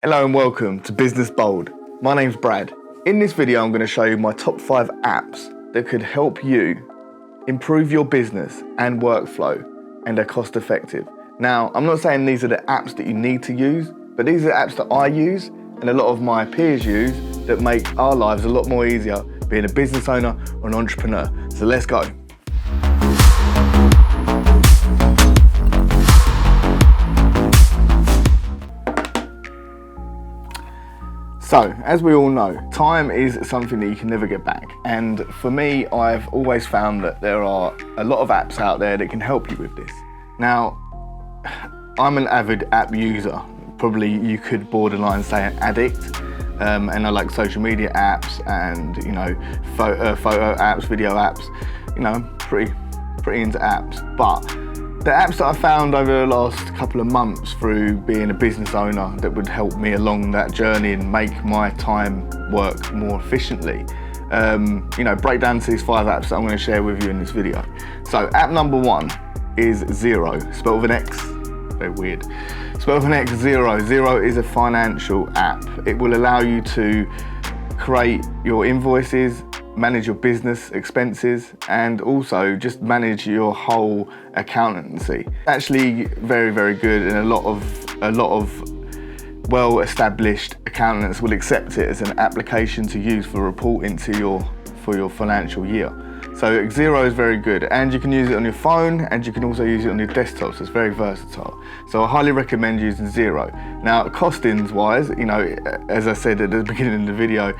Hello and welcome to Business Bold. My name's Brad. In this video, I'm going to show you my top 5 apps that could help you improve your business and workflow and are cost effective. Now, I'm not saying these are the apps that you need to use, but these are apps that I use and a lot of my peers use that make our lives a lot more easier being a business owner or an entrepreneur. So let's go. So, as we all know, time is something that you can never get back. And for me, I've always found that there are a lot of apps out there that can help you with this. Now, I'm an avid app user. Probably you could borderline say an addict. And I like social media apps and, photo apps, video apps. I'm pretty into apps. But the apps that I found over the last couple of months through being a business owner that would help me along that journey and make my time work more efficiently, break down to these 5 apps that I'm going to share with you in this video. So app number 1 is Xero, spelled with an X, very weird. Spelled with an X, Xero. Xero is a financial app. It will allow you to create your invoices, manage your business expenses, and also just manage your whole accountancy. Actually very, very good, and a lot of well-established accountants will accept it as an application to use for reporting for your financial year. So Xero is very good, and you can use it on your phone, and you can also use it on your desktop, so it's very versatile. So I highly recommend using Xero. Now, costings wise, as I said at the beginning of the video,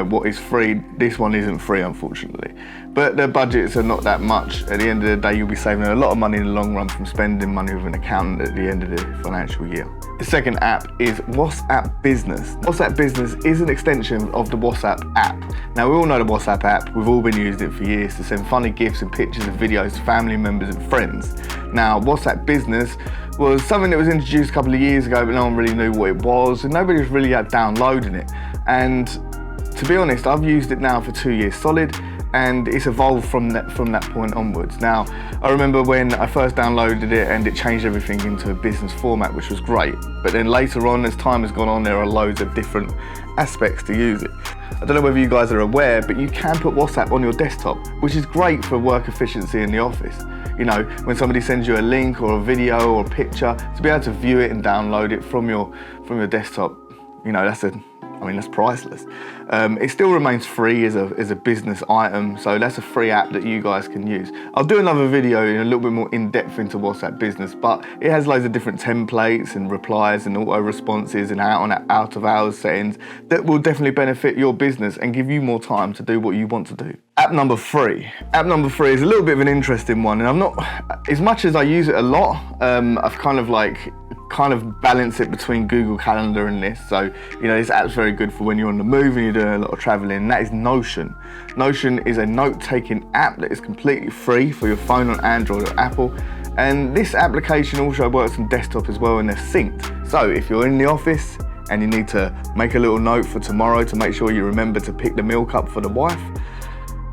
what is free, this one isn't free, unfortunately. But the budgets are not that much. At the end of the day, you'll be saving a lot of money in the long run from spending money with an accountant at the end of the financial year. The second app is WhatsApp Business. WhatsApp Business is an extension of the WhatsApp app. Now, we all know the WhatsApp app. We've all been using it for years to send funny gifs and pictures and videos to family members and friends. Now, WhatsApp Business was something that was introduced a couple of years ago, but no one really knew what it was, and nobody was really downloading it. And to be honest, I've used it now for 2 years solid, and it's evolved from that point onwards. Now, I remember when I first downloaded it and it changed everything into a business format, which was great. But then later on, as time has gone on, there are loads of different aspects to use it. I don't know whether you guys are aware, but you can put WhatsApp on your desktop, which is great for work efficiency in the office. When somebody sends you a link or a video or a picture, to be able to view it and download it from your desktop, that's priceless. It still remains free as a business item, so that's a free app that you guys can use. I'll do another video in a little bit more in depth into WhatsApp Business, but it has loads of different templates and replies and auto responses and out of hours settings that will definitely benefit your business and give you more time to do what you want to do. App number 3. App number 3 is a little bit of an interesting one, and I'm not, as much as I use it a lot, I've kind of balance it between Google Calendar and this. So, this app's very good for when you're on the move and you're doing a lot of traveling, and that is Notion. Notion is a note-taking app that is completely free for your phone on Android or Apple. And this application also works on desktop as well, and they're synced. So if you're in the office and you need to make a little note for tomorrow to make sure you remember to pick the milk up for the wife,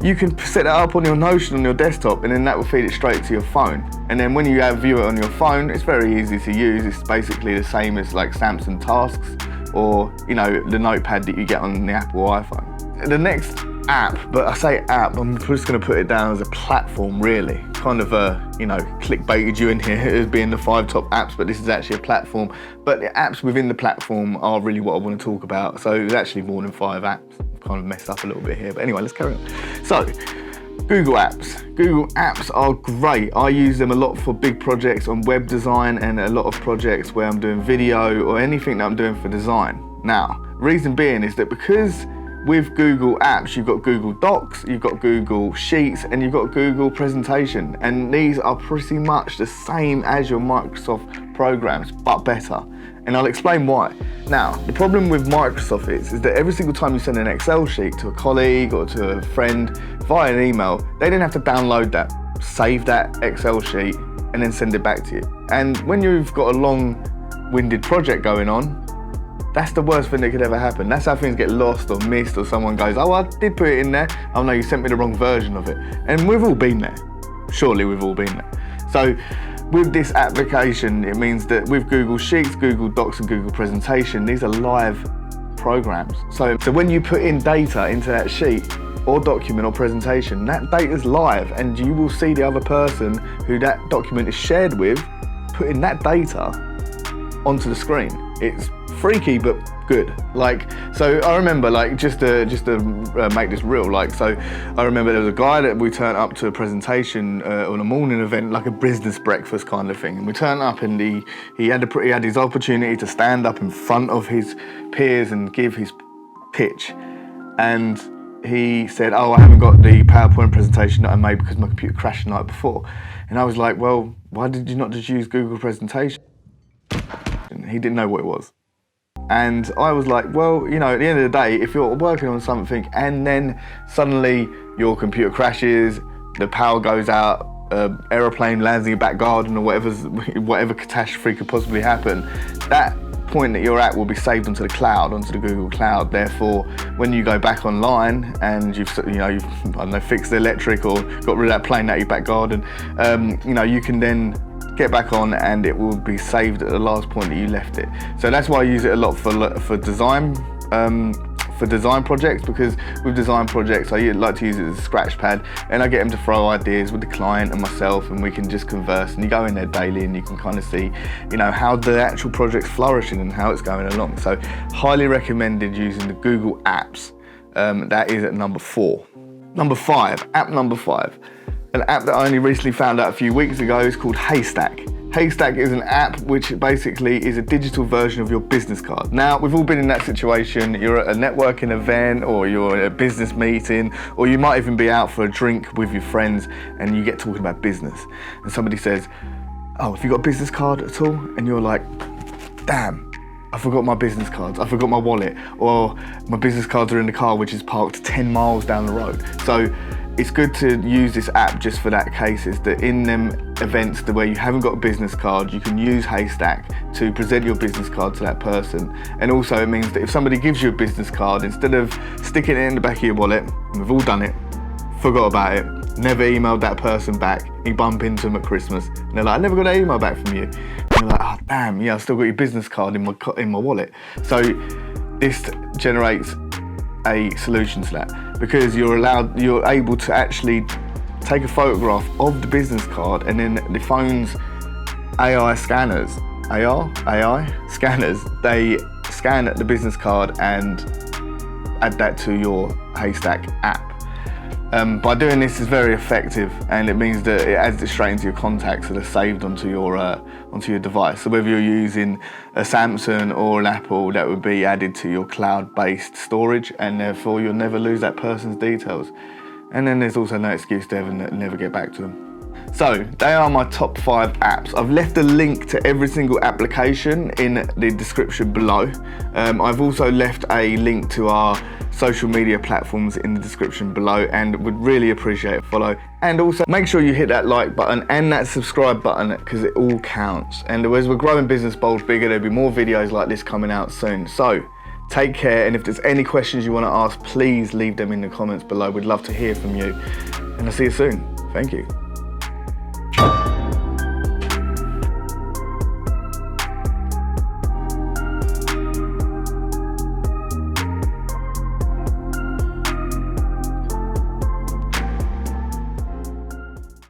you can set that up on your Notion on your desktop, and then that will feed it straight to your phone. And then when you view it on your phone, it's very easy to use. It's basically the same as like Samsung Tasks or, the notepad that you get on the Apple iPhone. The next app, but I say app, I'm just going to put it down as a platform, really. Kind of clickbaited you in here as being the 5 top apps, but this is actually a platform. But the apps within the platform are really what I want to talk about. So it's actually more than 5 apps. I've kind of messed up a little bit here, but anyway, let's carry on. So, Google Apps. Google Apps are great. I use them a lot for big projects on web design and a lot of projects where I'm doing video or anything that I'm doing for design. Now, reason being is that because with Google Apps, you've got Google Docs, you've got Google Sheets, and you've got Google Presentation. And these are pretty much the same as your Microsoft programs, but better. And I'll explain why. Now, the problem with Microsoft is that every single time you send an Excel sheet to a colleague or to a friend via an email, they then have to download that, save that Excel sheet, and then send it back to you. And when you've got a long-winded project going on, that's the worst thing that could ever happen. That's how things get lost or missed, or someone goes, oh, I did put it in there. Oh no, you sent me the wrong version of it. And we've all been there. Surely we've all been there. So with this application, it means that with Google Sheets, Google Docs and Google Presentation, these are live programs. So when you put in data into that sheet or document or presentation, that data's live, and you will see the other person who that document is shared with putting that data onto the screen. It's freaky but good. Like, so I remember, like, just to make this real, like, so I remember there was a guy that we turned up to a presentation on a morning event, like a business breakfast kind of thing, and we turned up and he had his opportunity to stand up in front of his peers and give his pitch, and he said, "Oh, I haven't got the PowerPoint presentation that I made because my computer crashed the night before." And I was like, "Well, why did you not just use Google Presentation?" And he didn't know what it was. And I was like, well, you know, at the end of the day, if you're working on something and then suddenly your computer crashes, the power goes out, aeroplane lands in your back garden, or whatever catastrophe could possibly happen, that point that you're at will be saved onto the cloud, onto the Google Cloud. Therefore, when you go back online and you've I don't know, fixed the electric or got rid of that plane out of your back garden, you know, you can then get back on and it will be saved at the last point that you left it. So that's why I use it a lot for design projects, because with design projects I like to use it as a scratch pad, and I get them to throw ideas with the client and myself, and we can just converse, and you go in there daily and you can kind of see, you know, how the actual project's flourishing and how it's going along. So highly recommended using the Google Apps. That is at number 4. Number 5, app number 5. An app that I only recently found out a few weeks ago is called Haystack. Haystack is an app which basically is a digital version of your business card. Now, we've all been in that situation. You're at a networking event, or you're at a business meeting, or you might even be out for a drink with your friends and you get talking about business. And somebody says, "Oh, have you got a business card at all?" And you're like, "Damn, I forgot my business cards, I forgot my wallet, or my business cards are in the car which is parked 10 miles down the road." So it's good to use this app just for that case, is that in them events where you haven't got a business card, you can use Haystack to present your business card to that person. And also it means that if somebody gives you a business card, instead of sticking it in the back of your wallet, and we've all done it, forgot about it, never emailed that person back, you bump into them at Christmas and they're like, "I never got an email back from you." And you're like, "Oh damn, yeah, I've still got your business card in my wallet." So this generates a solution to that, because you're able to actually take a photograph of the business card, and then the phone's AI scanners, they scan the business card and add that to your Haystack app. By doing this is very effective, and it means that it adds it straight into your contacts, so they're saved onto your device. So whether you're using a Samsung or an Apple, that would be added to your cloud-based storage, and therefore you'll never lose that person's details. And then there's also no excuse to never get back to them. So they are my top 5 apps. I've left a link to every single application in the description below. I've also left a link to our social media platforms in the description below, and would really appreciate a follow. And also make sure you hit that like button and that subscribe button, because it all counts. And as we're growing Business Bold bigger, there'll be more videos like this coming out soon. So take care, and if there's any questions you want to ask, please leave them in the comments below. We'd love to hear from you, and I'll see you soon. Thank you.